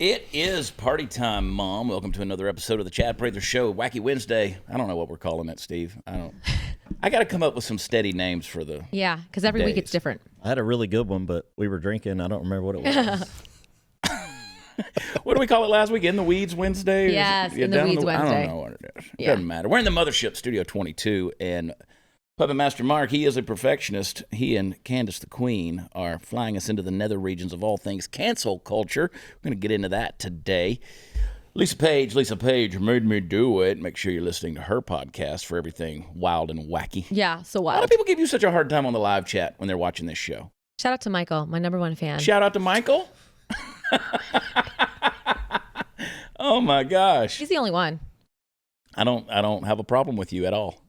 It is party time, Mom. Welcome to another episode of the Chad Prather Show, Wacky Wednesday. I don't know what we're calling it, Steve. I got to come up with some steady names for the Yeah, because every week it's different. I had a really good one, but we were drinking. I don't remember what it was. What do we call it last week? In the Weeds Wednesday? Yes, In the Weeds Wednesday. I don't know what it is. It doesn't matter. We're in the mothership, Studio 22, and Puppet Master Mark, he is a perfectionist. He and Candace the Queen are flying us into the nether regions of all things cancel culture. We're going to get into that today. Lisa Page made me do it. Make sure you're listening to her podcast for everything wild and wacky. Yeah, so A lot wild. of people give you such a hard time on the live chat when they're watching this show. Shout out to Michael, my number one fan. Shout out to Michael. Oh my gosh. He's the only one. I don't have a problem with you at all.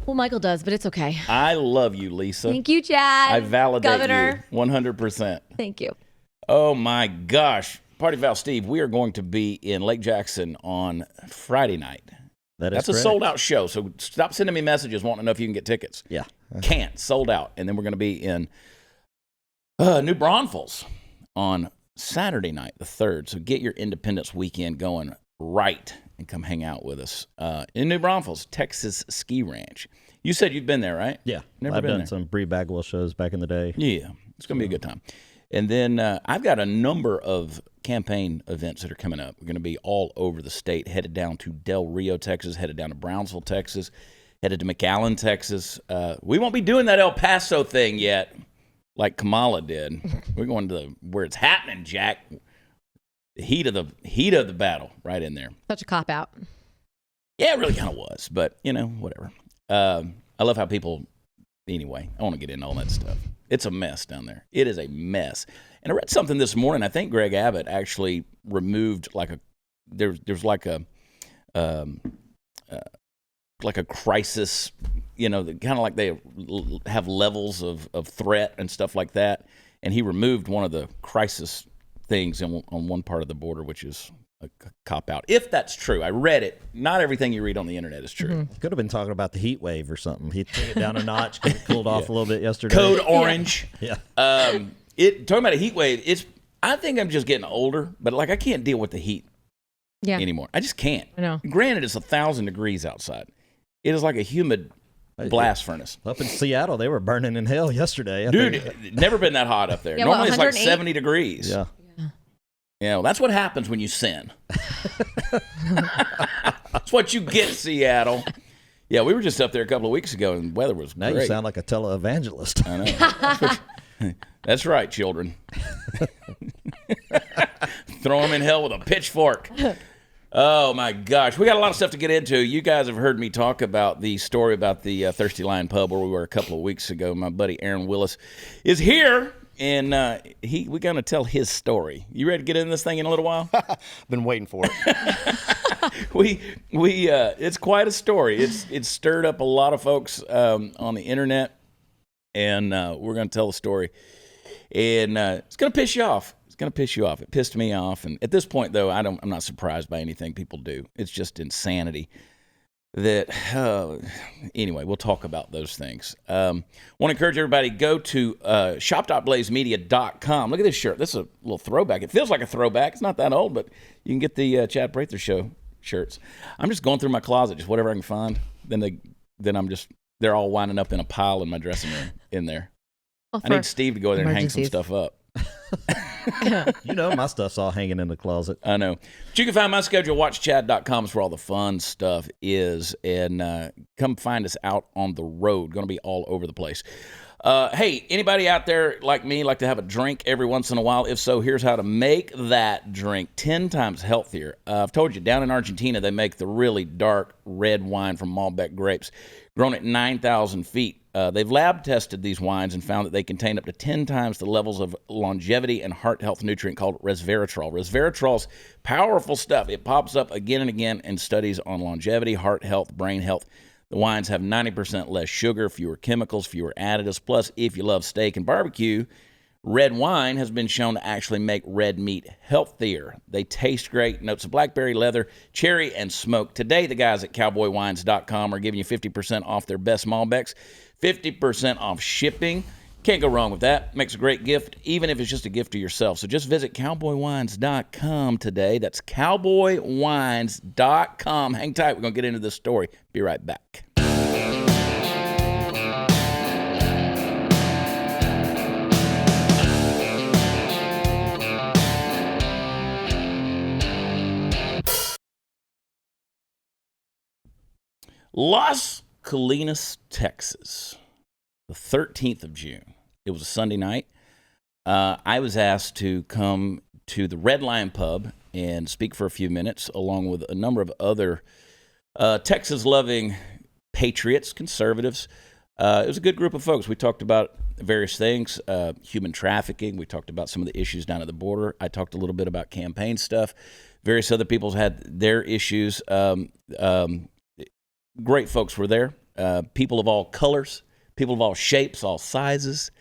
Well, Michael does, but it's okay. I love you, Lisa. Thank you, Chad. I validate Governor. you 100%. Thank you. Oh my gosh. Party Val Steve, we are going to be in Lake Jackson on Friday night. That's correct. a sold out show, so stop sending me messages wanting to know if you can get tickets. Yeah. Can't. Sold out. And then we're going to be in New Braunfels on Saturday night, the 3rd. So get your Independence weekend going right and come hang out with us in New Braunfels, Texas Ski Ranch. You said you've been there, right? Yeah. Never I've been done there. some Brie Bagwell shows back in the day. Yeah, it's going to be a good time. And then I've got a number of campaign events that are coming up. We're going to be all over the state, headed down to Del Rio, Texas, headed down to Brownsville, Texas, headed to McAllen, Texas. We won't be doing that El Paso thing yet like Kamala did. We're going to where it's happening, Jack. The heat of the battle right in there. Such a cop-out. Yeah, it really kind of was, but, whatever. I love how people, anyway, I want to get into all that stuff. It's a mess down there. It is a mess. And I read something this morning. I think Greg Abbott actually removed there's like a crisis, kind of like they have levels of threat and stuff like that. And he removed one of the crisis things on one part of the border, which is a cop-out. If that's true. I read it. Not everything you read on the internet is true. Mm-hmm. Could have been talking about the heat wave or something. He took it down a notch, cooled off a little bit yesterday. Code orange. Yeah. Talking about a heat wave, I think I'm just getting older, but I can't deal with the heat anymore. I just can't. I know. Granted, it's 1,000 degrees outside. It is like a humid blast furnace. Up in Seattle, they were burning in hell yesterday. Dude, never been that hot up there. Yeah, Normally it's like 108? 70 degrees. Yeah. Yeah, well, that's what happens when you sin. That's what you get, Seattle. Yeah, we were just up there a couple of weeks ago, and the weather was Now great. you sound like a televangelist. I know. That's right, children. Throw them in hell with a pitchfork. Oh, my gosh. We got a lot of stuff to get into. You guys have heard me talk about the story about the Thirsty Lion Pub where we were a couple of weeks ago. My buddy Aaron Willis is here, and we're going to tell his story. You ready to get into this thing in a little while? Been waiting for it. It's quite a story. It's stirred up a lot of folks on the internet, and we're going to tell the story. And it's going to piss you off. It's going to piss you off. It pissed me off. And at this point, though, I'm not surprised by anything people do. It's just insanity. Anyway, we'll talk about those things. Want to encourage everybody, go to shop.blazemedia.com. Look at this shirt. This is a little throwback. It feels like a throwback. It's not that old, but you can get the Chad Prather Show shirts. I'm just going through my closet, just whatever I can find. They're all winding up in a pile in my dressing room in there. Well, I need Steve to go in there and hang some stuff up. My stuff's all hanging in the closet. I know. But you can find my schedule, watchchad.com is where all the fun stuff is. And come find us out on the road. Going to be all over the place. Hey, anybody out there like me like to have a drink every once in a while? If so, here's how to make that drink 10 times healthier. I've told you, down in Argentina, they make the really dark red wine from Malbec grapes, grown at 9,000 feet. They've lab tested these wines and found that they contain up to 10 times the levels of longevity and heart health nutrient called resveratrol. Resveratrol's powerful stuff. It pops up again and again in studies on longevity, heart health, brain health. The wines have 90% less sugar, fewer chemicals, fewer additives. Plus, if you love steak and barbecue, red wine has been shown to actually make red meat healthier. They taste great. Notes of blackberry, leather, cherry, and smoke. Today, the guys at cowboywines.com are giving you 50% off their best Malbecs, 50% off shipping. Can't go wrong with that. Makes a great gift, even if it's just a gift to yourself. So just visit cowboywines.com today. That's cowboywines.com. Hang tight. We're going to get into this story. Be right back. Las Colinas, Texas, the 13th of June. It was a Sunday night. I was asked to come to the Red Lion Pub and speak for a few minutes, along with a number of other Texas-loving patriots, conservatives. It was a good group of folks. We talked about various things, human trafficking. We talked about some of the issues down at the border. I talked a little bit about campaign stuff. Various other people had their issues. Great folks were there. People of all colors, people of all shapes, all sizes.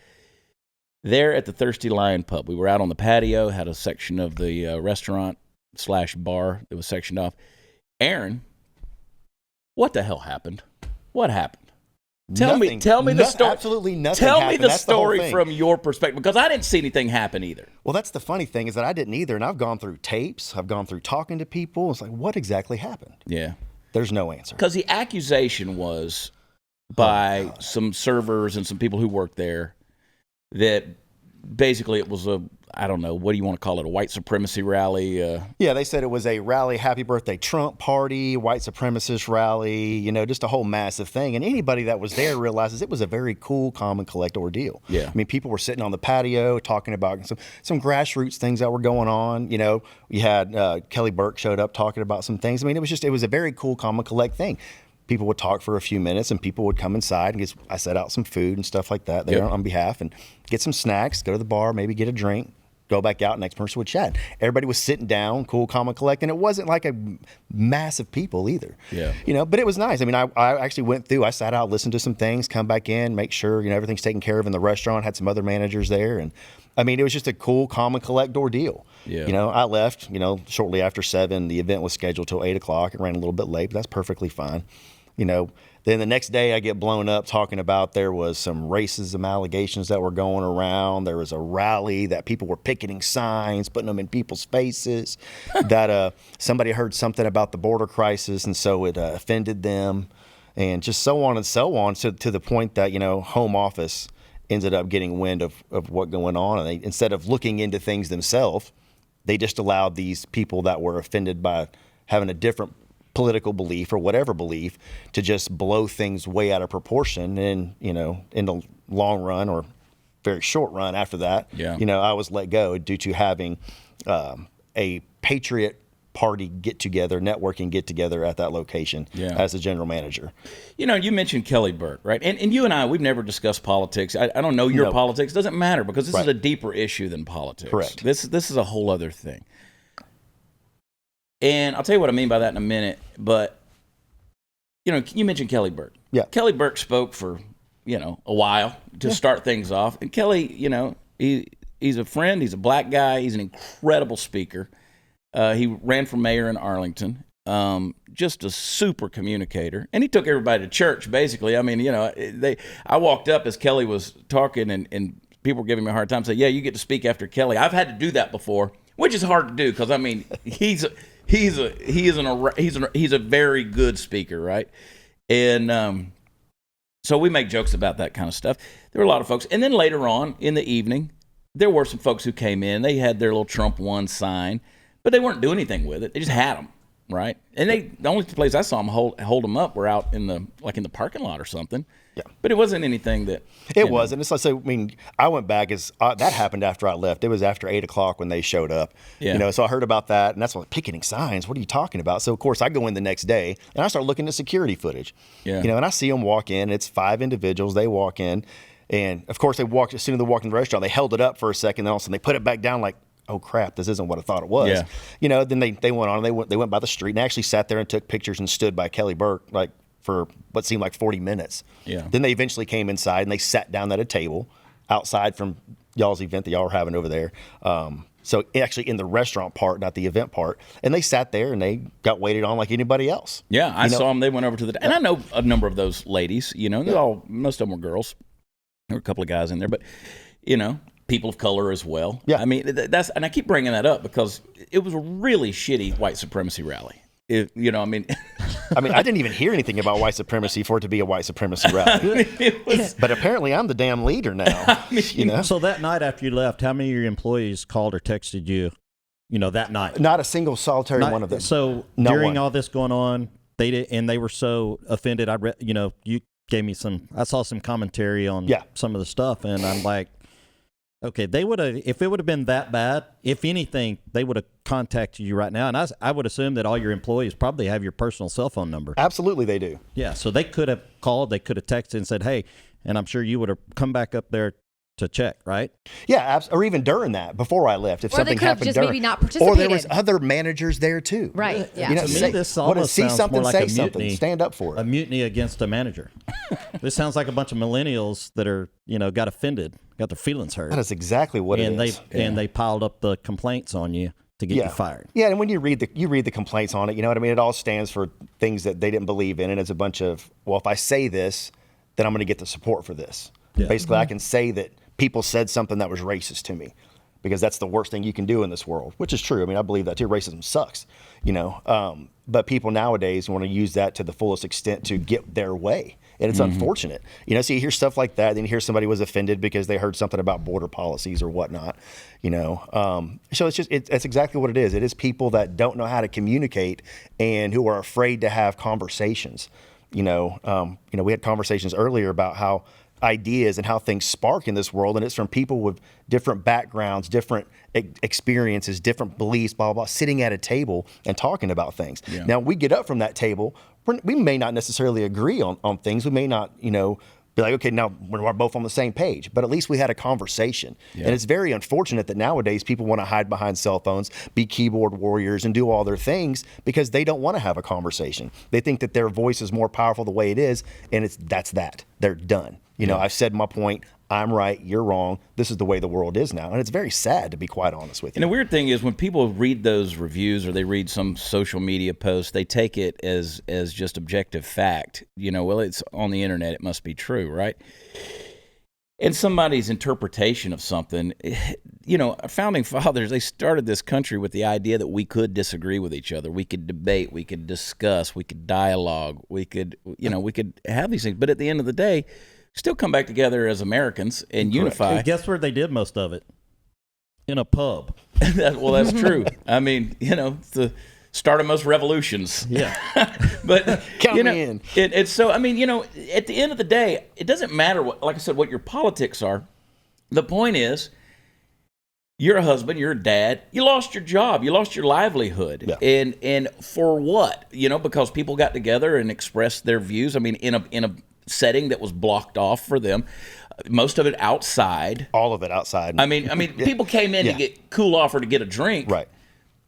There at the Thirsty Lion Pub. We were out on the patio, had a section of the restaurant/bar that was sectioned off. Aaron, what the hell happened? What happened? Tell me the story. Absolutely nothing Tell happened. me the That's the whole story thing. from your perspective, because I didn't see anything happen either. Well, that's the funny thing is that I didn't either, and I've gone through tapes. I've gone through talking to people. It's like, what exactly happened? Yeah. There's no answer. Because the accusation was by some servers and some people who worked there that basically it was I don't know, what do you want to call it, a white supremacy rally? Yeah, they said it was a rally, happy birthday Trump party, white supremacist rally, just a whole massive thing. And anybody that was there realizes it was a very cool, calm, and collect ordeal. Yeah. I mean, people were sitting on the patio talking about some grassroots things that were going on. We had Kelly Burke showed up talking about some things. I mean, it was a very cool, calm, and collect thing. People would talk for a few minutes, and people would come inside, and I set out some food and stuff like that there on behalf, and get some snacks, go to the bar, maybe get a drink, go back out, next person would chat. Everybody was sitting down, cool, calm, and collect, and it wasn't like a massive people either. Yeah. But it was nice. I mean, I actually went through, I sat out, listened to some things, come back in, make sure, everything's taken care of in the restaurant, had some other managers there, and I mean, it was just a cool, calm, and collect ordeal. Yeah. I left, shortly after 7. The event was scheduled till 8 o'clock. It ran a little bit late, but that's perfectly fine. Then the next day I get blown up talking about there was some racism allegations that were going around. There was a rally that people were picketing signs, putting them in people's faces, that somebody heard something about the border crisis, and so it offended them, and just so on and so on, to the point that, Home Office ended up getting wind of what going on, and they, instead of looking into things themselves, they just allowed these people that were offended by having a different political belief or whatever belief to just blow things way out of proportion. And, in the long run or very short run after that, I was let go due to having a Patriot party networking get together at that location as a general manager. You mentioned Kelly Burke, right? And you and I, we've never discussed politics. I don't know your politics. It doesn't matter, because this is a deeper issue than politics. Correct. This is a whole other thing. And I'll tell you what I mean by that in a minute. But, you mentioned Kelly Burke. Yeah. Kelly Burke spoke for, a while to start things off. And Kelly, he's a friend. He's a black guy. He's an incredible speaker. He ran for mayor in Arlington. Just a super communicator. And he took everybody to church, basically. I mean, I walked up as Kelly was talking, and people were giving me a hard time, saying, yeah, you get to speak after Kelly. I've had to do that before, which is hard to do, because, I mean, he's a very good speaker, right? And so we make jokes about that kind of stuff. There were a lot of folks. And then later on in the evening, there were some folks who came in. They had their little Trump won sign, but they weren't doing anything with it. They just had them, right? And the only place I saw them hold them up were out in the parking lot or something. Yeah. But it wasn't anything that... It wasn't. It's like, so, I mean, I went back, that happened after I left. It was after 8 o'clock when they showed up. Yeah. So I heard about that, and that's what, picketing signs, what are you talking about? So, of course, I go in the next day, and I start looking at security footage. Yeah. And I see them walk in. It's 5 individuals. They walk in, and, of course, as soon as they walked in the restaurant, they held it up for a second, and all of a sudden they put it back down like, oh, crap, this isn't what I thought it was. Yeah. Then they went on, and they went by the street and actually sat there and took pictures and stood by Kelly Burke, like, for what seemed like 40 minutes. Yeah. Then they eventually came inside, and they sat down at a table outside from y'all's event that y'all were having over there. So actually in the restaurant part, not the event part. And they sat there, and they got waited on like anybody else. Yeah, I saw them. They went over to and I know a number of those ladies, most of them were girls. There were a couple of guys in there, but people of color as well. Yeah. I mean, and I keep bringing that up because it was a really shitty white supremacy rally. I mean, I didn't even hear anything about white supremacy for it to be a white supremacy rally. But apparently, I'm the damn leader now. So that night after you left, how many of your employees called or texted you? That night. Not a single solitary one of them. So during all this going on, they were so offended. I read, you gave me I saw some commentary on some of the stuff, and I'm like, okay, they would have, if it would have been that bad, if anything, they would have contacted you right now. And I would assume that all your employees probably have your personal cell phone number. Absolutely, they do. Yeah, so they could have called, they could have texted and said, hey, and I'm sure you would have come back up there to check, right? Yeah, or even during that, before I left, if or something they could have happened just during, maybe not participated. or there was other managers there too. Right. Yeah. To me, this almost see sounds something, more like say a something, mutiny, stand up for it. A mutiny against a manager. This sounds like a bunch of millennials that are, got offended, got their feelings hurt. That is exactly what it is. And they piled up the complaints on you to get you fired. Yeah, and when you read the complaints on it, you know what I mean? It all stands for things that they didn't believe in, and it's a bunch of, well, if I say this, then I'm going to get the support for this. Yeah. Basically, I can say that people said something that was racist to me, because that's the worst thing you can do in this world, which is true. I mean, I believe that too. Racism sucks, but people nowadays want to use that to the fullest extent to get their way. And it's unfortunate. So you hear stuff like that, then you hear somebody was offended because they heard something about border policies or whatnot, So it's exactly what it is. It is people that don't know how to communicate and who are afraid to have conversations. We had conversations earlier about how ideas and how things spark in this world, and it's from people with different backgrounds, different experiences, different beliefs, blah, blah, blah, sitting at a table and talking about things. Yeah. Now, we get up from that table, we may not necessarily agree on things. We may not, be like, okay, now we're both on the same page, but at least we had a conversation. Yeah. And it's very unfortunate that nowadays people want to hide behind cell phones, be keyboard warriors, and do all their things because they don't want to have a conversation. They think that their voice is more powerful the way it is, and that's that. They're done. I've said my point. I'm right. You're wrong. This is the way the world is now. And it's very sad, to be quite honest with you. And the weird thing is when people read those reviews or they read some social media post, they take it as just objective fact. Well, it's on the internet. It must be true, right? And somebody's interpretation of something, our founding fathers, they started this country with the idea that we could disagree with each other. We could debate. We could discuss. We could dialogue. We could, we could have these things. But at the end of the day, still come back together as Americans and unify. Hey, guess where they did most of it? In a pub. Well, that's true. I mean, it's the start of most revolutions. Yeah. But count me in. It's so. I mean, at the end of the day, it doesn't matter like I said, what your politics are. The point is, you're a husband, you're a dad. You lost your job, you lost your livelihood, and for what? Because people got together and expressed their views. I mean, in a setting that was blocked off for them, most of it outside. All of it outside. I mean, people came in to get cool off or to get a drink, right?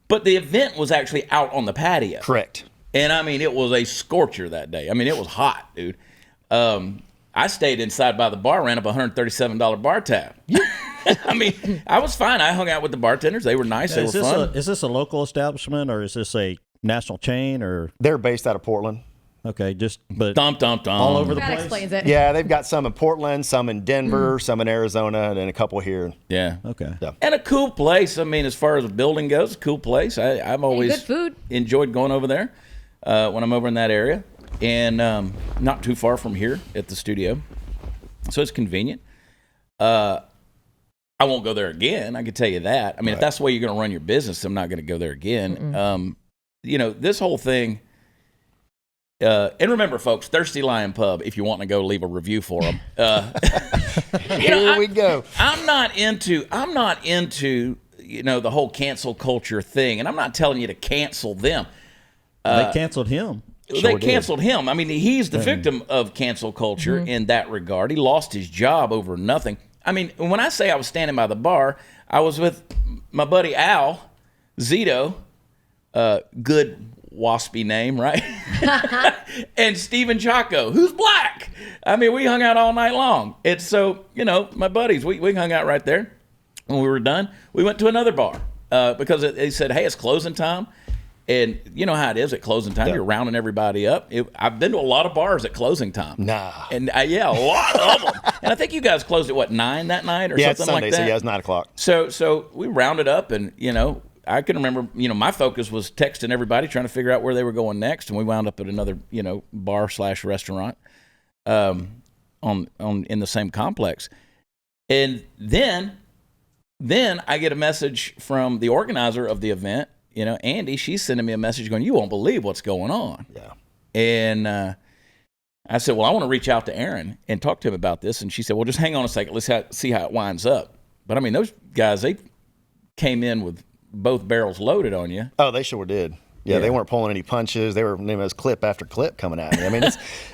But the event was actually out on the patio. Correct. And I mean, it was a scorcher that day. I mean, it was hot, dude. I stayed inside by the bar, ran up a $137 bar tab. I mean, I was fine. I hung out with the bartenders. They were nice. They were fun. Is this a local establishment or is this a national chain? Or they're based out of Portland. Okay, but all over the that place. Explains it. Yeah, they've got some in Portland, some in Denver, some in Arizona, and then a couple here. Yeah. Okay. Yeah. And a cool place. I mean, as far as the building goes, a cool place. I've always good food. Enjoyed going over there when I'm over in that area, and not too far from here at the studio, so it's convenient. I won't go there again. I can tell you that. I mean, if that's the way you're going to run your business, I'm not going to go there again. This whole thing. And remember, folks, Thirsty Lion Pub, if you want to go leave a review for them. Here we go. I'm not into the whole cancel culture thing, and I'm not telling you to cancel them. They canceled him. They canceled him. I mean, he's the victim of cancel culture in that regard. He lost his job over nothing. I mean, when I say I was standing by the bar, I was with my buddy Al Zito, good waspy name, right? And Steven Chaco, who's black. I mean, we hung out all night long. It's so, my buddies, we hung out right there. When we were done, we went to another bar because they said, hey, it's closing time. And you know how it is at closing time. You're rounding everybody up. I've been to a lot of bars at closing time. Nah. And a lot of them. And I think you guys closed at 9 that night or something it's Sunday, like that? So yeah, it's 9 o'clock. So we rounded up, and I can remember, my focus was texting everybody, trying to figure out where they were going next, and we wound up at another, bar/restaurant, in the same complex. And then I get a message from the organizer of the event, Andy. She's sending me a message going, "You won't believe what's going on." Yeah. And I said, "Well, I want to reach out to Aaron and talk to him about this." And she said, "Well, just hang on a second. Let's see how it winds up." But I mean, those guys, they came in with both barrels loaded on you. Oh, they sure did. Yeah, they weren't pulling any punches. They were, it was clip after clip coming at me. I mean,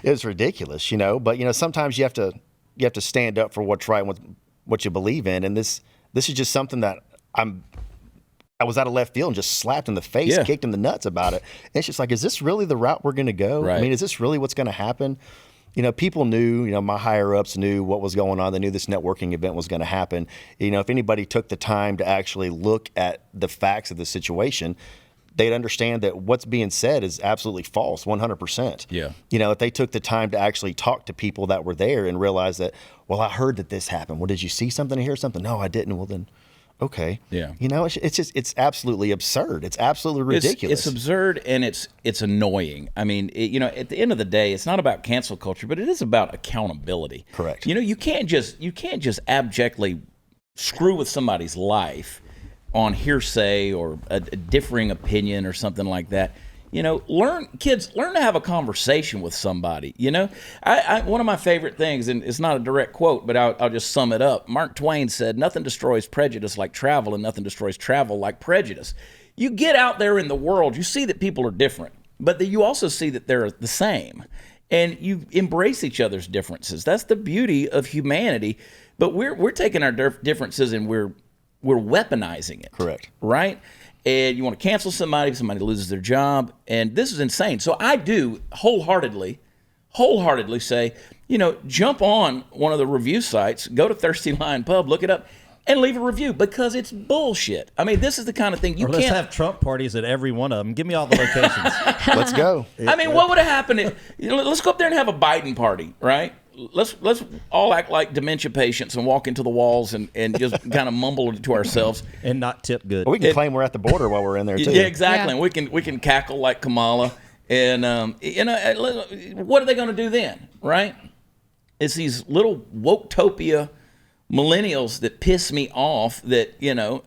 it's ridiculous, But sometimes you have to stand up for what's right and what you believe in. And this is just something that I was out of left field and just slapped in the face, kicked in the nuts about it. And it's just like, is this really the route we're going to go? Right. I mean, is this really what's going to happen? People knew, my higher ups knew what was going on. They knew this networking event was going to happen. If anybody took the time to actually look at the facts of the situation, they'd understand that what's being said is absolutely false, 100%. Yeah. If they took the time to actually talk to people that were there and realize that, well, I heard that this happened. Well, did you see something or hear something? No, I didn't. Well, then, okay. Yeah. It's absolutely absurd. It's absolutely ridiculous. It's absurd, and it's annoying. I mean, at the end of the day, it's not about cancel culture, but it is about accountability. Correct. You can't just abjectly screw with somebody's life on hearsay or a differing opinion or something like that. Learn to have a conversation with somebody. One of my favorite things, and it's not a direct quote, but I'll just sum it up. Mark Twain said, "Nothing destroys prejudice like travel, and nothing destroys travel like prejudice." You get out there in the world, you see that people are different, but you also see that they're the same, and you embrace each other's differences. That's the beauty of humanity. But we're taking our differences and we're weaponizing it. Correct. Right? And you want to cancel somebody loses their job. And this is insane. So I do wholeheartedly say, jump on one of the review sites, go to Thirsty Lion Pub, look it up, and leave a review, because it's bullshit. I mean, this is the kind of thing let's have Trump parties at every one of them. Give me all the locations. Let's go. I mean, what would have happened if, let's go up there and have a Biden party, right? Let's all act like dementia patients and walk into the walls and just kind of mumble to ourselves and not tip good. Well, we can claim we're at the border while we're in there too. Yeah, exactly. Yeah. And we can cackle like Kamala. And what are they going to do then, right? It's these little woketopia millennials that piss me off. That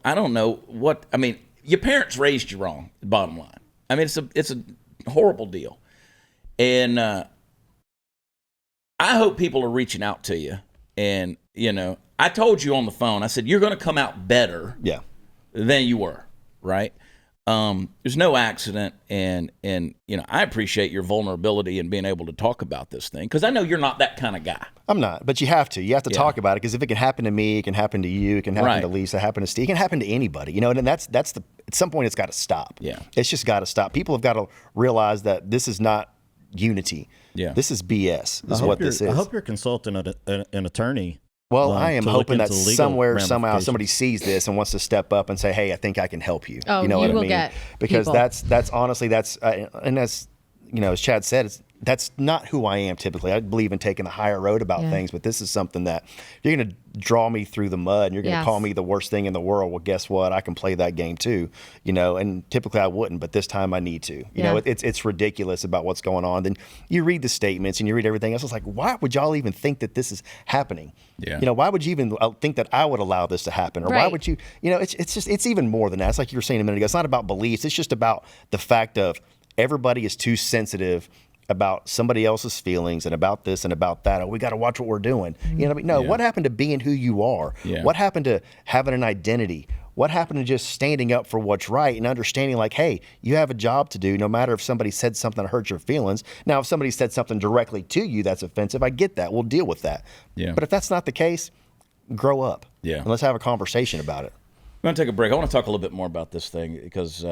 I don't know what. I mean, your parents raised you wrong. Bottom line. I mean, it's a horrible deal, and. I hope people are reaching out to you. And, I told you on the phone, I said, you're going to come out better than you were, right? There's no accident. And I appreciate your vulnerability and being able to talk about this thing, because I know you're not that kind of guy. I'm not, but you have to. You have to talk about it, because if it can happen to me, it can happen to you, it can happen to Lisa, happen to Steve, it can happen to anybody. And that's at some point it's got to stop. Yeah. It's just got to stop. People have got to realize that this is not unity. Yeah. This is BS, is what this is. I hope you're consulting an attorney. Well, I am hoping that somehow somebody sees this and wants to step up and say, "Hey, I think I can help you." Oh, you know what I mean? Get because people. that's honestly and that's as Chad said, that's not who I am typically. I believe in taking the higher road about things, but this is something that you're going to draw me through the mud and you're going to call me the worst thing in the world. Well, guess what? I can play that game too, and typically I wouldn't, but this time I need to. It's ridiculous about what's going on. Then you read the statements and you read everything else. It's like, why would y'all even think that this is happening? Yeah. Why would you even think that I would allow this to happen? Or why would you, it's even more than that. It's like you were saying a minute ago. It's not about beliefs. It's just about the fact of everybody is too sensitive about somebody else's feelings and about this and about that. Oh, we got to watch what we're doing. No, what happened to being who you are? Yeah. What happened to having an identity? What happened to just standing up for what's right and understanding like, hey, you have a job to do no matter if somebody said something that hurt your feelings. Now, if somebody said something directly to you that's offensive, I get that. We'll deal with that. Yeah. But if that's not the case, grow up. Yeah. And let's have a conversation about it. We're going to take a break. I want to talk a little bit more about this thing because,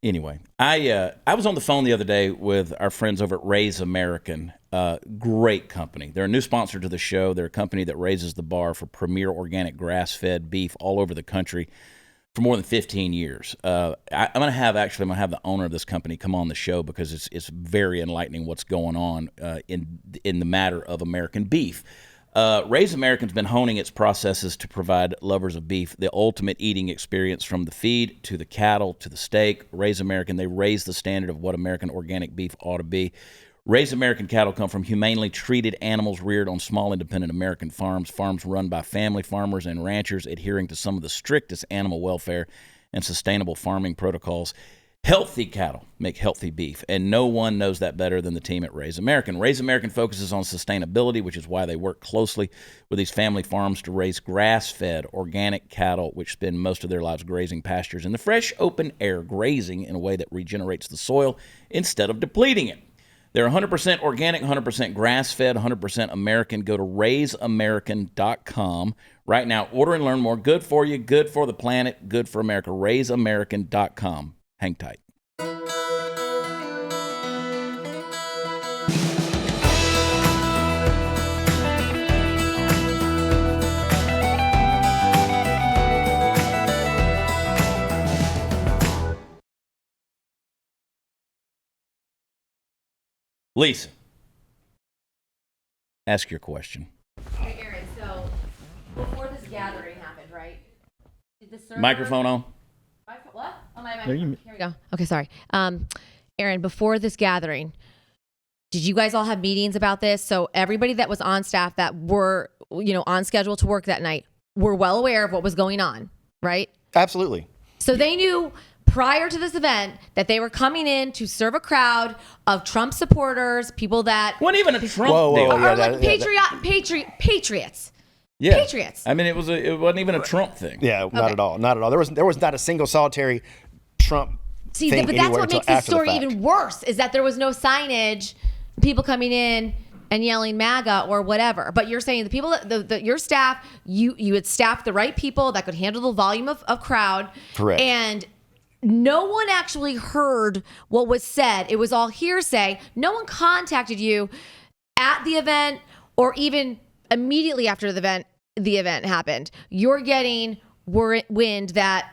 anyway, I was on the phone the other day with our friends over at Raise American. Great company. They're a new sponsor to the show. They're a company that raises the bar for premier organic grass-fed beef all over the country. for more than 15 years. I'm going to have the owner of this company come on the show because it's very enlightening what's going on in the matter of American beef. Raise American's been honing its processes to provide lovers of beef the ultimate eating experience, from the feed to the cattle to the steak. Raise American, they raise the standard of what American organic beef ought to be. Raised American cattle come from humanely treated animals reared on small independent American farms run by family farmers and ranchers adhering to some of the strictest animal welfare and sustainable farming protocols. Healthy cattle make healthy beef, and no one knows that better than the team at Raise American. Raise American focuses on sustainability, which is why they work closely with these family farms to raise grass-fed organic cattle, which spend most of their lives grazing pastures in the fresh, open air, grazing in a way that regenerates the soil instead of depleting it. They're 100% organic, 100% grass-fed, 100% American. Go to raiseamerican.com right now. Order and learn more. Good for you, good for the planet, good for America. Raiseamerican.com. Hang tight. Lisa, ask your question. Hey, Aaron, so before this gathering happened, right? Did the server... Microphone on. What? Oh, my microphone. Here we go. Okay, sorry. Aaron, before this gathering, did you guys all have meetings about this? So everybody that was on staff that were, on schedule to work that night were well aware of what was going on, right? Absolutely. So they knew prior to this event that they were coming in to serve a crowd of Trump supporters, people that... Wasn't even a Trump deal. Or like patriots. Yeah. Patriots. I mean, it wasn't even a Trump thing. Yeah, not at all. Not at all. There was not a single solitary Trump thing but that's what makes this story even even worse, is that there was no signage, people coming in and yelling MAGA or whatever. But you're saying the people that your staff, you had staffed the right people that could handle the volume of crowd. Correct. And no one actually heard what was said. It was all hearsay. No one contacted you at the event or even immediately after the event happened. You're getting wind that,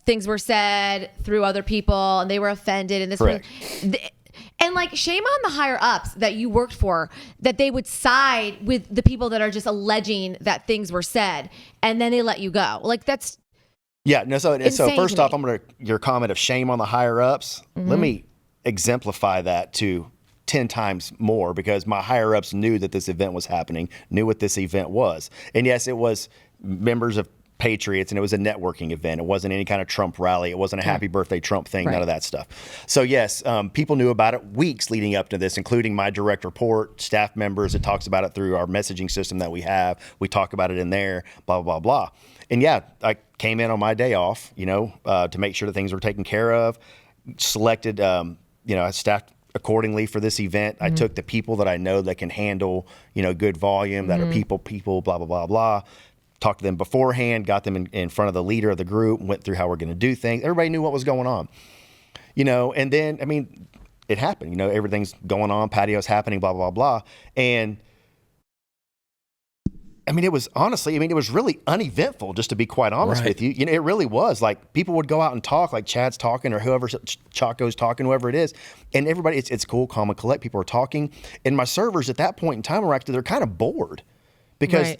things were said through other people and they were offended. And this Correct. And like, shame on the higher ups that you worked for, that they would side with the people that are just alleging that things were said, and then they let you go. Like, that's... Yeah, no. So first off, your comment of shame on the higher ups. Mm-hmm. Let me exemplify that to 10 times more, because my higher ups knew that this event was happening, knew what this event was, and yes, it was members of Patriots, and it was a networking event. It wasn't any kind of Trump rally. It wasn't a happy birthday Trump thing. Right. None of that stuff. So yes, people knew about it weeks leading up to this, including my direct report, staff members. It talks about it through our messaging system that we have. We talk about it in there. Blah blah blah. And yeah, I came in on my day off, to make sure that things were taken care of. Selected, I staffed accordingly for this event. Mm-hmm. I took the people that I know that can handle, good volume, that are people, blah, blah, blah, blah. Talked to them beforehand, got them in front of the leader of the group, went through how we're going to do things. Everybody knew what was going on, and then, it happened, everything's going on, patio's happening, blah, blah, blah. And it was honestly, it was really uneventful, just to be quite honest with you. It really was. Like, people would go out and talk, like Chad's talking, or whoever, Chaco's talking, whoever it is. And everybody, it's cool, calm and collect. People are talking. And my servers at that point in time they're kind of bored, because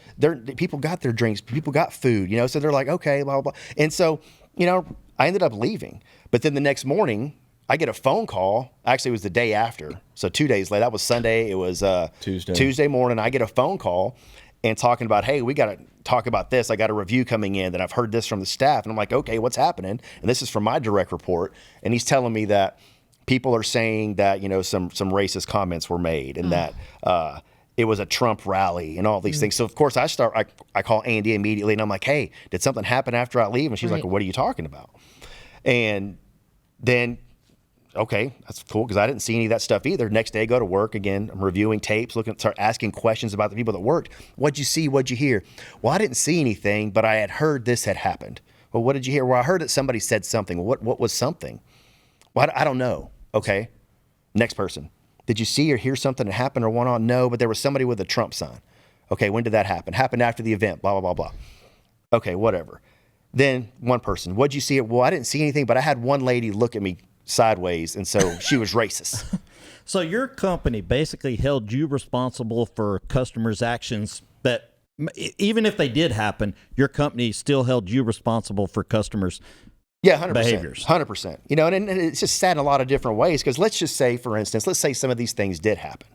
people got their drinks, people got food, so they're like, okay, blah, blah, blah. And so, I ended up leaving. But then the next morning, I get a phone call. Actually, it was the day after. So 2 days later, that was Sunday. It was Tuesday morning. I get a phone call and talking about, hey, we got to talk about this. I got a review coming in that I've heard this from the staff. And I'm like, okay, what's happening? And this is from my direct report. And he's telling me that people are saying that, some racist comments were made, and that it was a Trump rally and all these things. So of course I call Andy immediately, and I'm like, hey, did something happen after I leave? And she's like, well, what are you talking about? And then, okay, that's cool, because I didn't see any of that stuff either. Next day, I go to work again. I'm reviewing tapes, start asking questions about the people that worked. What'd you see? What'd you hear? Well, I didn't see anything, but I had heard this had happened. Well, what did you hear? Well, I heard that somebody said something. Well, what was something? Well, I don't know. Okay. Next person. Did you see or hear something that happened or went on? No, but there was somebody with a Trump sign. Okay, when did that happen? Happened after the event, blah, blah, blah, blah. Okay, whatever. Then one person, what'd you see? Well, I didn't see anything, but I had one lady look at me sideways, and so she was racist. So your company basically held you responsible for customers' actions that, even if they did happen, your company still held you responsible for customers' Yeah, 100%. behaviors. 100%. You know, and it's just sad in a lot of different ways, because let's just say, for instance, let's say some of these things did happen.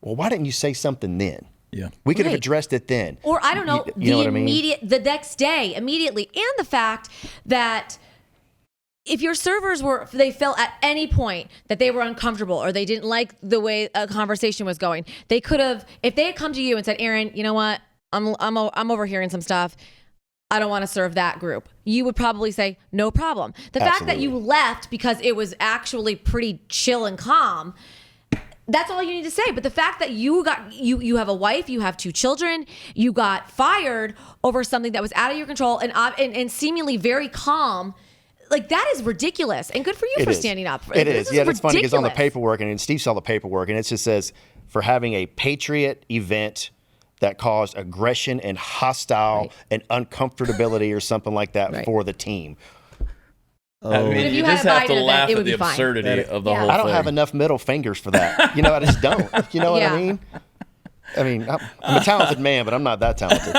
Well, why didn't you say something then? Yeah. We could have Right. addressed it then. Or I don't know, You know what I mean? the next day, immediately. And the fact that if your servers they felt at any point that they were uncomfortable or they didn't like the way a conversation was going, they could have, if they had come to you and said, Aaron, you know what? I'm overhearing some stuff. I don't want to serve that group. You would probably say, no problem. The fact that you left because it was actually pretty chill and calm, that's all you need to say. But the fact that you have a wife, you have 2 children, you got fired over something that was out of your control and seemingly very calm, like, that is ridiculous. And good for you for standing up. It is. Yeah, that's funny, because on the ridiculous. paperwork, and Steve saw the paperwork, and it just says, for having a Patriot event that caused aggression and hostile and uncomfortability or something like that for the team. I mean, if you you had just a have Biden to event, laugh it at would the be fine. absurdity of the whole I don't thing. have enough middle fingers for that. You know, I just don't. You know what I mean? I mean, I'm a talented man, but I'm not that talented.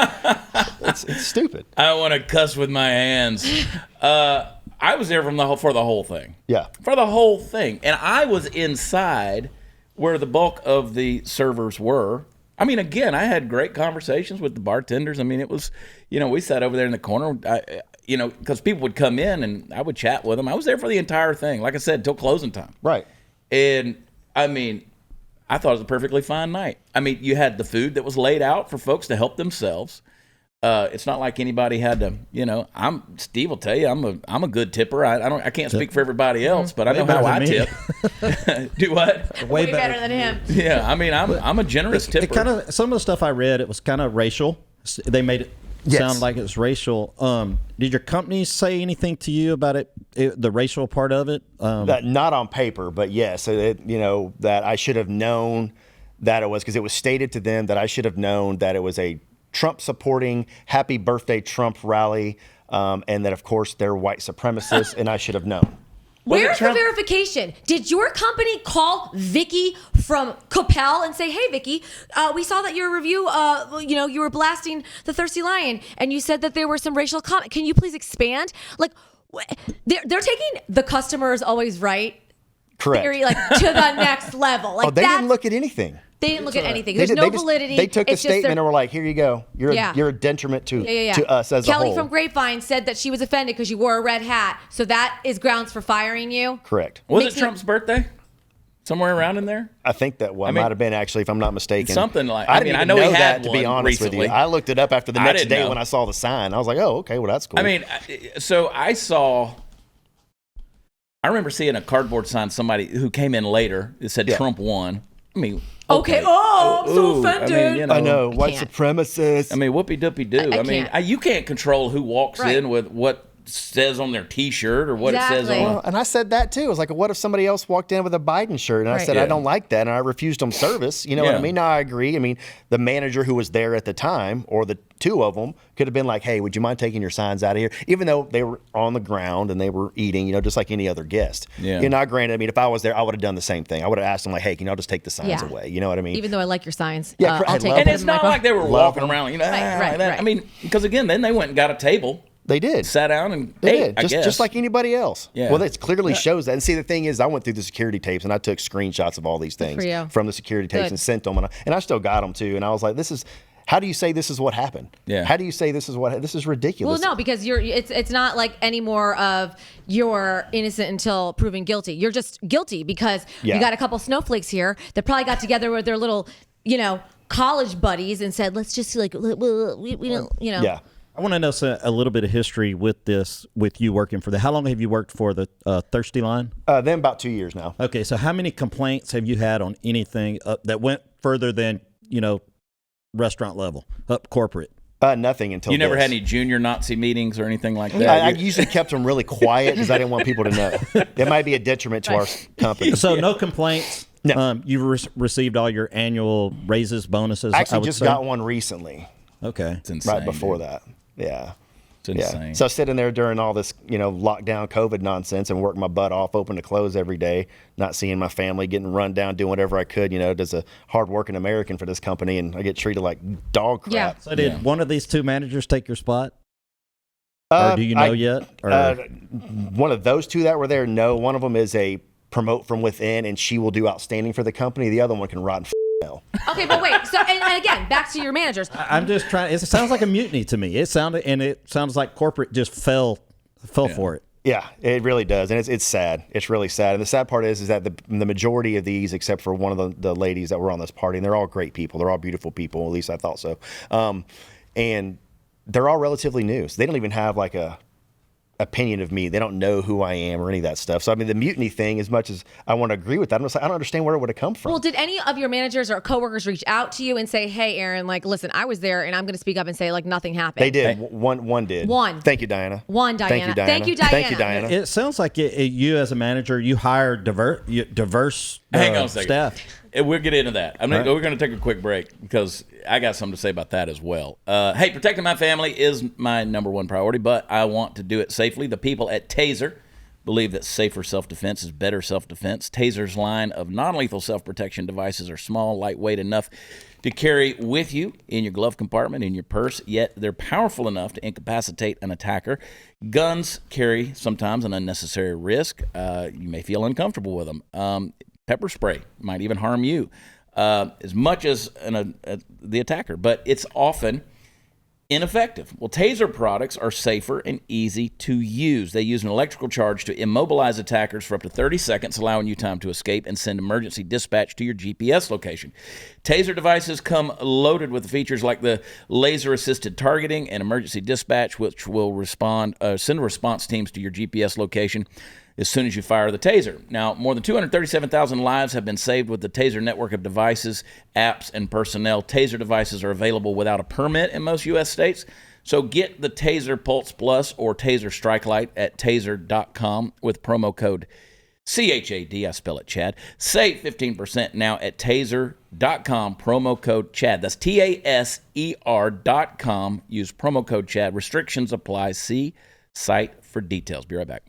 It's stupid. I want to cuss with my hands. I was there for the whole thing. Yeah. For the whole thing. And I was inside where the bulk of the servers were. I mean, again, I had great conversations with the bartenders. I mean, it was, we sat over there in the corner, because people would come in and I would chat with them. I was there for the entire thing, like I said, till closing time. Right. And, I mean, I thought it was a perfectly fine night. I mean, you had the food that was laid out for folks to help themselves. It's not like anybody had to, Steve will tell you, I'm a good tipper. I can't speak for everybody else, but I know how I tip. Do what? Way better than him. Yeah, I mean, I'm a generous tipper. It kind of, some of the stuff I read, it was kind of racial. They made it sound like it was racial. Did your company say anything to you about the racial part of it? Not on paper, but yes, that I should have known that it was, because it was stated to them that I should have known that it was a Trump supporting Happy Birthday Trump rally, and that, of course, they're white supremacists, and I should have known. Where's the verification? Did your company call Vicky from Coppell and say, hey, Vicky, we saw that your review, you were blasting the Thirsty Lion, and you said that there were some racial comments. Can you please expand? Like, they're taking the customer is always right Correct. theory, like, to the next level. Like, They didn't look at anything. They didn't look at anything. There's no validity. They took a It's just statement and were like, here you go. You're a detriment to us as a whole. Kelly from Grapevine said that she was offended because you wore a red hat. So that is grounds for firing you. Correct. Was it Trump's birthday? Somewhere around in there? I think that might have been, actually, if I'm not mistaken. Something like, I didn't even know he had that, to be one honest recently. with you. I looked it up after the next didn't day know. when I saw the sign. I was like, oh, okay, well, that's cool. I mean, so I remember seeing a cardboard sign, somebody who came in later, it said Trump won. I mean, okay. Oh, I'm so offended. I know, white supremacists. I mean, whoopie-doopie-doo. I mean, you can't control who walks in with what says on their T-shirt or what it says on. Well, and I said that too. I was like, what if somebody else walked in with a Biden shirt? And I said, I don't like that, and I refused them service. You know what I mean? Now, I agree. I mean, the manager who was there at the time, or the two of them, could have been like, hey, would you mind taking your signs out of here? Even though they were on the ground and they were eating, just like any other guest. Yeah. Granted, I mean, if I was there, I would have done the same thing. I would have asked them like, hey, can y'all just take the signs away? You know what I mean? Even though I like your signs. Yeah, I'll take And it's not like they were walking around, Right. I mean, because again, then they went and got a table. They did. Sat down and ate, I guess. just like anybody else. Yeah. Well, it clearly shows that. And see, the thing is, I went through the security tapes and I took screenshots of all these things from the security tapes and sent them. And I still got them too. And I was like, how do you say this is what happened? Yeah. How do you say this is ridiculous? Well, no, because it's not like any more of you're innocent until proven guilty. You're just guilty because you got a couple snowflakes here that probably got together with their little, college buddies and said, let's just we don't. Yeah. I want to know a little bit of history with you working for how long have you worked for the Thirsty Lion? Then about 2 years now. Okay, so how many complaints have you had on anything that went further than, restaurant level, up corporate? Nothing until You never this. had any junior Nazi meetings or anything like that? I usually kept them really quiet because I didn't want people to know. It might be a detriment to our company. So no complaints? No. You've received all your annual raises, bonuses? I actually I would just say? got one recently. Okay. It's insane, right before that. Yeah. It's insane. Yeah. So sitting there during all this, lockdown COVID nonsense and working my butt off, open to close every day, not seeing my family, getting run down, doing whatever I could, as a hardworking American for this company, and I get treated like dog crap. Yeah. So did one of these two managers take your spot? Or do you know yet? Or? One of those two that were there, no. One of them is a promote from within, and she will do outstanding for the company. The other one can rot in hell. Okay, but wait. So, and again, back to your managers. I'm just trying. It sounds like a mutiny to me. It sounds like corporate just fell for it. Yeah, it really does, and it's sad. It's really sad. And the sad part is that the majority of these, except for one of the ladies that were on this party, and they're all great people. They're all beautiful people. At least I thought so. And they're all relatively new, so they don't even have like a opinion of me. They don't know who I am or any of that stuff. So I mean, the mutiny thing, as much as I want to agree with that, I'm just like, I don't understand where it would have come from. Well, did any of your managers or coworkers reach out to you and say, "Hey, Aaron, like, listen, I was there, and I'm going to speak up and say, like, nothing happened"? They did. One did. One. Thank you, Diana. One, Diana. Thank you, Diana. Thank you, Diana. Thank you, Diana. It sounds like you as a manager, you hire diverse Hang on a second. staff. We'll get into that. We're going to take a quick break because I got something to say about that as well. Hey, protecting my family is my number one priority, but I want to do it safely. The people at Taser believe that safer self-defense is better self-defense. Taser's line of non-lethal self-protection devices are small, lightweight enough to carry with you in your glove compartment, in your purse, yet they're powerful enough to incapacitate an attacker. Guns carry sometimes an unnecessary risk. You may feel uncomfortable with them. Pepper spray might even harm you as much as the attacker, but it's often ineffective. Well, Taser products are safer and easy to use. They use an electrical charge to immobilize attackers for up to 30 seconds, allowing you time to escape and send emergency dispatch to your GPS location. Taser devices come loaded with features like the laser-assisted targeting and emergency dispatch, which will send response teams to your GPS location as soon as you fire the Taser. Now, more than 237,000 lives have been saved with the Taser network of devices, apps, and personnel. Taser devices are available without a permit in most U.S. states. So get the Taser Pulse Plus or Taser Strike Light at taser.com with promo code CHAD. I spell it Chad. Save 15% now at taser.com, promo code Chad. That's TASER.com. Use promo code Chad. Restrictions apply. See site for details. Be right back.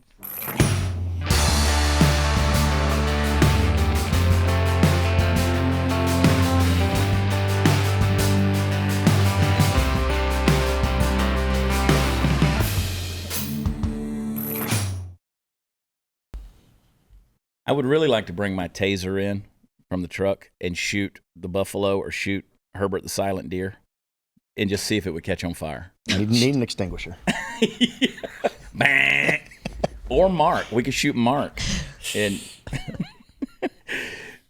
I would really like to bring my Taser in from the truck and shoot the buffalo or shoot Herbert the silent deer and just see if it would catch on fire. Need an extinguisher. Yeah. Or Mark. We could shoot Mark. And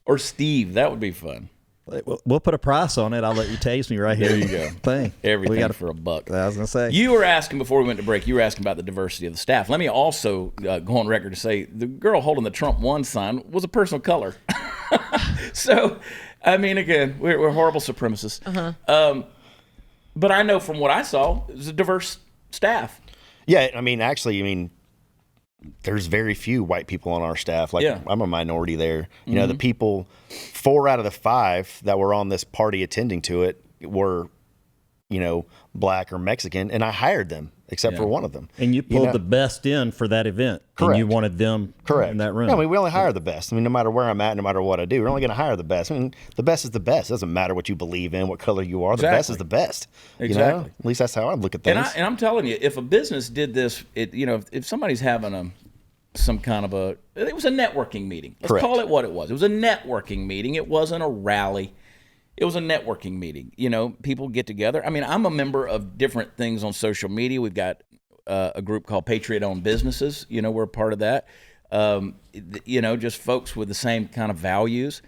or Steve. That would be fun. We'll put a price on it. I'll let you tase me right here. There you go. Thing. Everything for $1. I was going to say. You were asking before we went to break, you were asking about the diversity of the staff. Let me also go on record to say the girl holding the Trump 1 sign was a person of color. So, I mean, again, we're horrible supremacists. Uh-huh. But I know from what I saw, it was a diverse staff. Yeah, I mean, actually, there's very few white people on our staff. Like, yeah. I'm a minority there. You know, the people, 4 out of the 5 that were on this party attending to it were, black or Mexican, and I hired them, except for one of them. And you pulled the best in for that event. Correct. And you wanted them in that room. Yeah, we only hire the best. No matter where I'm at, no matter what I do, we're only going to hire the best. The best is the best. It doesn't matter what you believe in, what color you are. Exactly. The best is the best. Exactly. At least that's how I look at things. And I'm telling you, if a business did this, if somebody's having some kind of it was a networking meeting. Let's call it what it was. It was a networking meeting. It wasn't a rally. It was a networking meeting. People get together. I'm a member of different things on social media. We've got a group called Patriot-Owned Businesses. We're a part of that. Just folks with the same kind of values.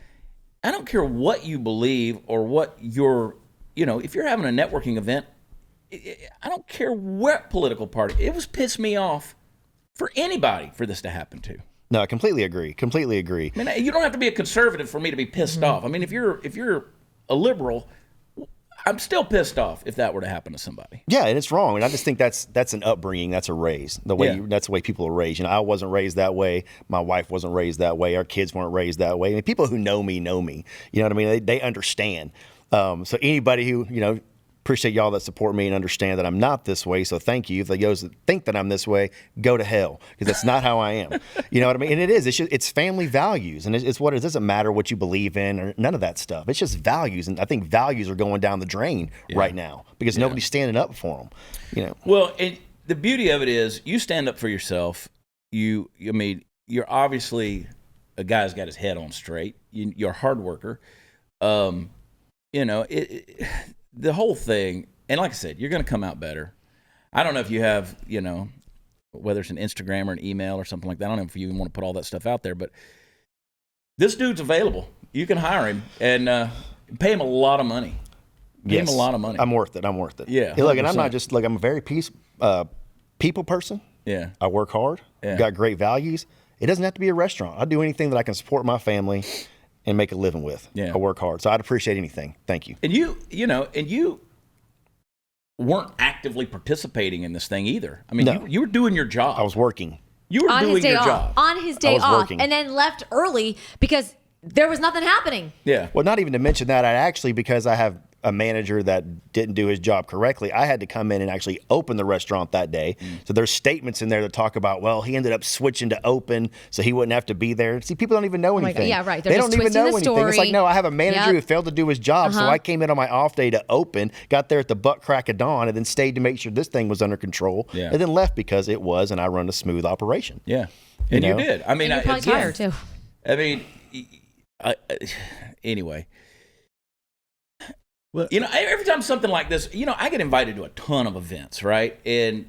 I don't care what you believe or what if you're having a networking event, I don't care what political party. It was pissed me off for anybody for this to happen to. No, I completely agree. Completely agree. You don't have to be a conservative for me to be pissed off. If you're a liberal, I'm still pissed off if that were to happen to somebody. Yeah, and it's wrong. And I just think that's an upbringing. That's a raise. That's the way people are raised. I wasn't raised that way. My wife wasn't raised that way. Our kids weren't raised that way. People who know me know me. You know what I mean? They understand. So anybody who appreciate y'all that support me and understand that I'm not this way. So thank you. If those that think that I'm this way, go to hell, because that's not how I am. You know what I mean? And it is. It's family values, and it's what it doesn't matter what you believe in or none of that stuff. It's just values, and I think values are going down the drain right now because nobody's standing up for them. You know. Well, the beauty of it is you stand up for yourself. I mean, you're obviously a guy who's got his head on straight. You're a hard worker. You know, the whole thing, and like I said, you're going to come out better. I don't know if you have, you know, whether it's an Instagram or an email or something like that. I don't know if you even want to put all that stuff out there, but this dude's available. You can hire him and pay him a lot of money. Pay him a lot of money. I'm worth it. Yeah. Hey, look, and I'm not just I'm a very people person. Yeah. I work hard. Yeah. Got great values. It doesn't have to be a restaurant. I do anything that I can support my family and make a living with. Yeah. I work hard. So I'd appreciate anything. Thank you. And you weren't actively participating in this thing either. I mean, No. you were doing your job. I was working. You were on doing his day your off. job. On his day was off, working. and then left early because there was nothing happening. Yeah. Well, not even to mention that, I actually, because I have a manager that didn't do his job correctly, I had to come in and actually open the restaurant that day. So there's statements in there that talk about, well, he ended up switching to open so he wouldn't have to be there. See, people don't even know my anything. God. Yeah, right. They're They just don't even twisting know the anything. It's like, story. no, I have a manager who failed to do his job, so I came in on my off day to open, got there at the butt crack of dawn, and then stayed to make sure this thing was under control, Yeah. and then left because it was, and I run a smooth operation. Yeah. And you know? did. I mean, And you're probably tired too. I mean, anyway. Well, You know, every time something like this, you know, I get invited to a ton of events, right? And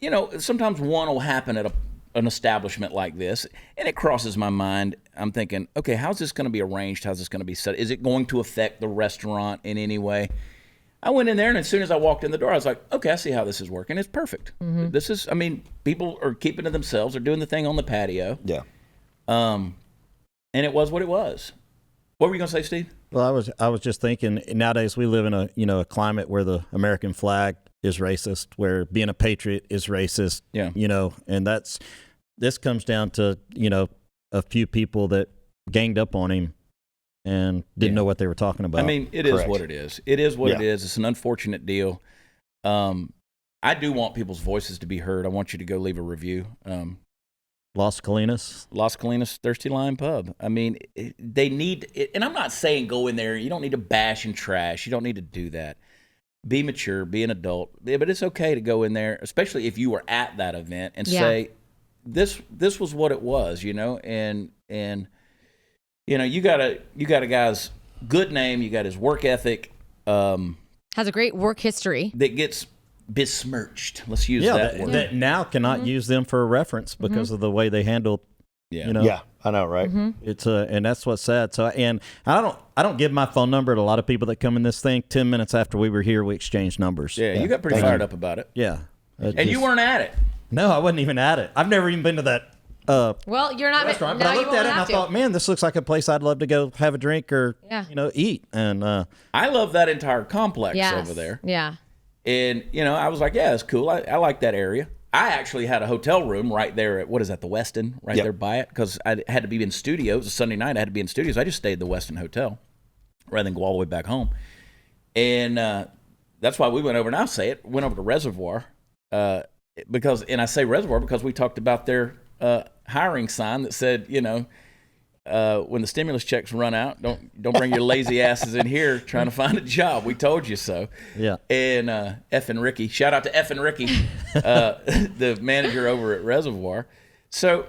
you know, sometimes one will happen at an establishment like this, and it crosses my mind. I'm thinking, okay, how's this going to be arranged? How's this going to be set? Is it going to affect the restaurant in any way? I went in there, and as soon as I walked in the door, I was like, okay, I see how this is working. It's perfect. This is, I mean, people are keeping to themselves. They're doing the thing on the patio. Yeah. And it was what it was. What were you going to say, Steve? Well, I was just thinking, nowadays we live in a climate where the American flag is racist, where being a patriot is racist. Yeah. And this comes down to, a few people that ganged up on him and didn't know what they were talking about. I mean, it is what it is. It is what it is. It's an unfortunate deal. I do want people's voices to be heard. I want you to go leave a review. Las Colinas Thirsty Lion Pub. I mean, they need, and I'm not saying go in there. You don't need to bash and trash. You don't need to do that. Be mature, be an adult. Yeah, but it's okay to go in there, especially if you were at that event, and say, this was what it was, and you got a guy's good name. You got his work ethic. Has a great work history. That gets besmirched. Let's use that word. That now cannot use them for a reference because of the way they handled. Yeah, I know, right? It's and that's what's sad. So, and I don't give my phone number to a lot of people that come in this thing. 10 minutes after we were here, we exchanged numbers. Yeah, you got pretty fired up about it. Yeah, and you weren't at it. No, I wasn't even at it. I've never even been to that. Well, you're not. Restaurant, but I looked at it and I thought, man, this looks like a place I'd love to go have a drink or eat. And I love that entire complex over there. Yeah. And I was like, yeah, it's cool. I like that area. I actually had a hotel room right there at, what is that, the Westin, there by it, because I had to be in studio. It was a Sunday night. I had to be in studio, so I just stayed at the Westin Hotel rather than go all the way back home. And that's why we went over, and I'll say it, went over to Reservoir, because, and I say Reservoir because we talked about their hiring sign that said, when the stimulus checks run out, don't bring your lazy asses in here trying to find a job. We told you so. Yeah. And effing Ricky, shout out to effing Ricky, the manager over at Reservoir. So,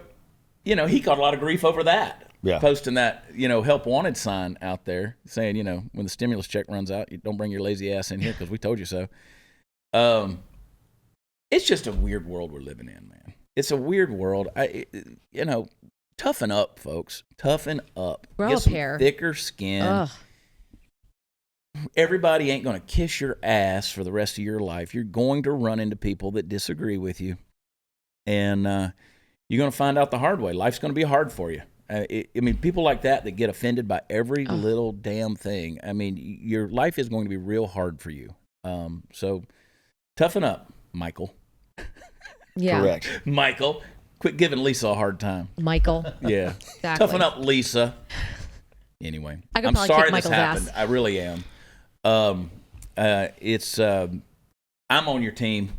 he got a lot of grief over that. Yeah. Posting that, help wanted sign out there saying, when the stimulus check runs out, you don't bring your lazy ass in here because we told you so. It's just a weird world we're living in, man. It's a weird world. Toughen up, folks. Toughen up. Grow Get a some pair. thicker skin. Ugh. Everybody ain't going to kiss your ass for the rest of your life. You're going to run into people that disagree with you. And you're going to find out the hard way. Life's going to be hard for you. People like that get offended by every little damn thing. Your life is going to be real hard for you. So toughen up, Michael. Yeah. Correct. Michael. Quit giving Lisa a hard time. Michael. Yeah. Exactly. Toughen up, Lisa. Anyway, I could I'm probably sorry kick this Michael's happened. ass. I really am. it's I'm on your team.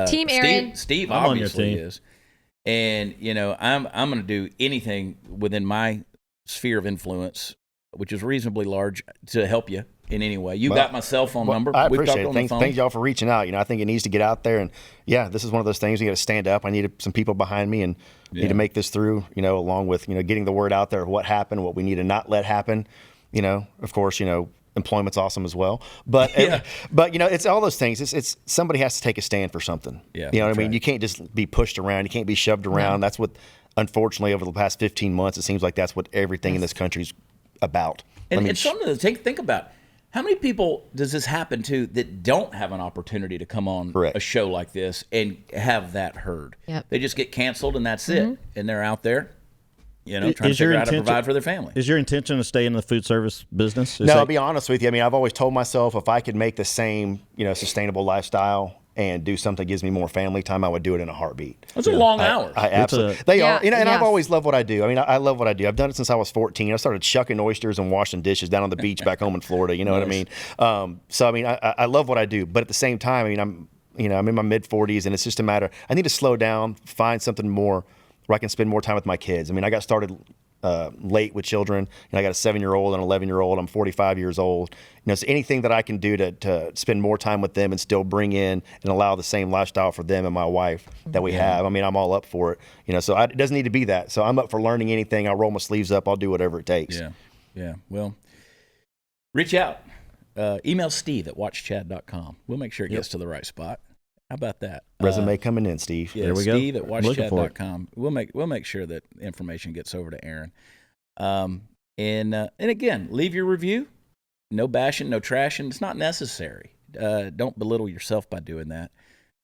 Team Aaron. Steve I'm on your obviously team. is. And, I'm going to do anything within my sphere of influence, which is reasonably large, to help you in any way. You got my cell phone number. I We've appreciate talked it. on the phone. Thanks y'all for reaching out. I think it needs to get out there. And, this is one of those things. You got to stand up. I need some people behind me and need to make this through, along with, getting the word out there of what happened, what we need to not let happen. Of course, employment's awesome as well, but it's all those things. It's somebody has to take a stand for something. Yeah, what I mean. You can't just be pushed around. You can't be shoved around. That's what, unfortunately, over the past 15 months, it seems like that's what everything in this country's about. And it's something to think about. How many people does this happen to that don't have an opportunity to come on a show like this and have that heard? Yep. They just get canceled and that's it, and they're out there. Trying to figure out how to provide for their family. Is your intention to stay in the food service business? No, I'll be honest with you. I mean, I've always told myself if I could make the same, sustainable lifestyle and do something that gives me more family time, I would do it in a heartbeat. Those are long hours. I absolutely. They are. And I've always loved what I do. I mean, I love what I do. I've done it since I was 14. I started shucking oysters and washing dishes down on the beach back home in Florida. You know what I mean? So, I mean, I love what I do. But at the same time, I mean, I'm in my mid-40s, and it's just a matter. I need to slow down, find something more where I can spend more time with my kids. I mean, I got started late with children. I got a 7-year-old and an 11-year-old. I'm 45 years old. So anything that I can do to spend more time with them and still bring in and allow the same lifestyle for them and my wife that we have. I mean, I'm all up for it. So it doesn't need to be that. So I'm up for learning anything. I'll roll my sleeves up. I'll do whatever it takes. Yeah. Well, reach out. Email Steve at watchchad.com. We'll make sure it gets to the right spot. How about that? Resume coming in, Steve. Yeah, there we Steve go. at watchchad.com. We'll make sure that information gets over to Aaron. And again, leave your review. No bashing, no trashing. It's not necessary. Don't belittle yourself by doing that.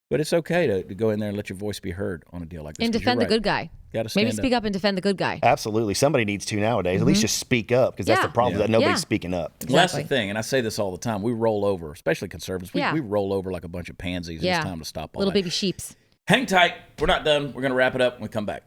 But it's okay to go in there and let your voice be heard on a deal like this. And defend the good guy. Maybe speak up and defend the good guy. Absolutely. Somebody needs to nowadays. At least just speak up, because that's the problem, that nobody's speaking up. Exactly. Well, that's the thing, and I say this all the time. We roll over, especially conservatives. We roll over like a bunch of pansies, and it's time to stop all Little that. baby sheeps. Hang tight. We're not done. We're going to wrap it up when we come back.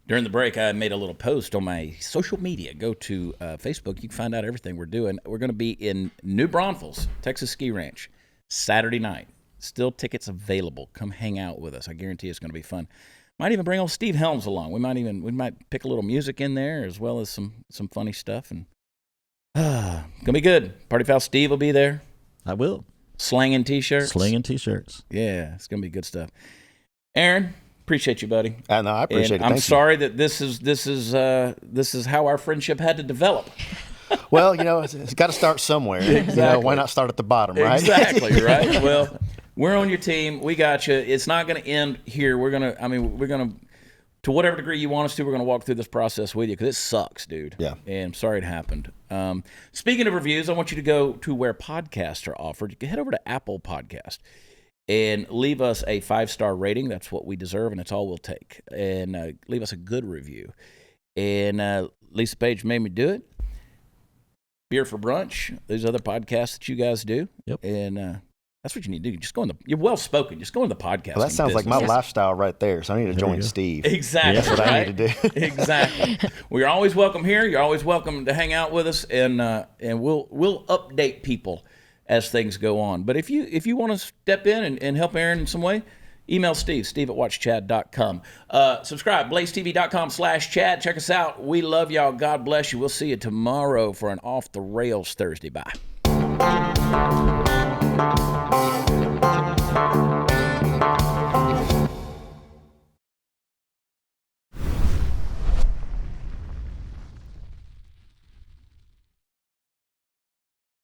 During the break, I made a little post on my social media. Go to Facebook. You can find out everything we're doing. We're going to be in New Braunfels, Texas Ski Ranch, Saturday night. Still tickets available. Come hang out with us. I guarantee it's going to be fun. Might even bring old Steve Helms along. We might pick a little music in there as well as some funny stuff. And gonna be good. Party Foul Steve will be there. I will. Slanging t-shirts. Yeah, it's gonna be good stuff. Aaron. Appreciate you, buddy. I know, I appreciate it. I'm sorry that this is how our friendship had to develop. Well, it's got to start somewhere. Exactly. Why not start at the bottom, right? Exactly, right? Well, we're on your team. We got you. It's not going to end here. We're going to whatever degree you want us to, we're going to walk through this process with you, because it sucks, dude. Yeah. And I'm sorry it happened. Speaking of reviews, I want you to go to where podcasts are offered. You can head over to Apple Podcast and leave us a 5-star rating. That's what we deserve, and that's all we'll take. And leave us a good review. And Lisa Page made me do it. Beer for Brunch. These other podcasts that you guys do. Yep. And that's what you need to do. Just go in you're well spoken. Just go in the podcast. Well, that sounds like my lifestyle right there. So I need to join Steve. Exactly. That's what I need to do. Exactly. Well, you're always welcome here. You're always welcome to hang out with us, and we'll update people as things go on. But if you want to step in and help Aaron in some way, email Steve at watchchad.com. Subscribe, blazetv.com/Chad. Check us out. We love y'all. God bless you. We'll see you tomorrow for an Off the Rails Thursday. Bye.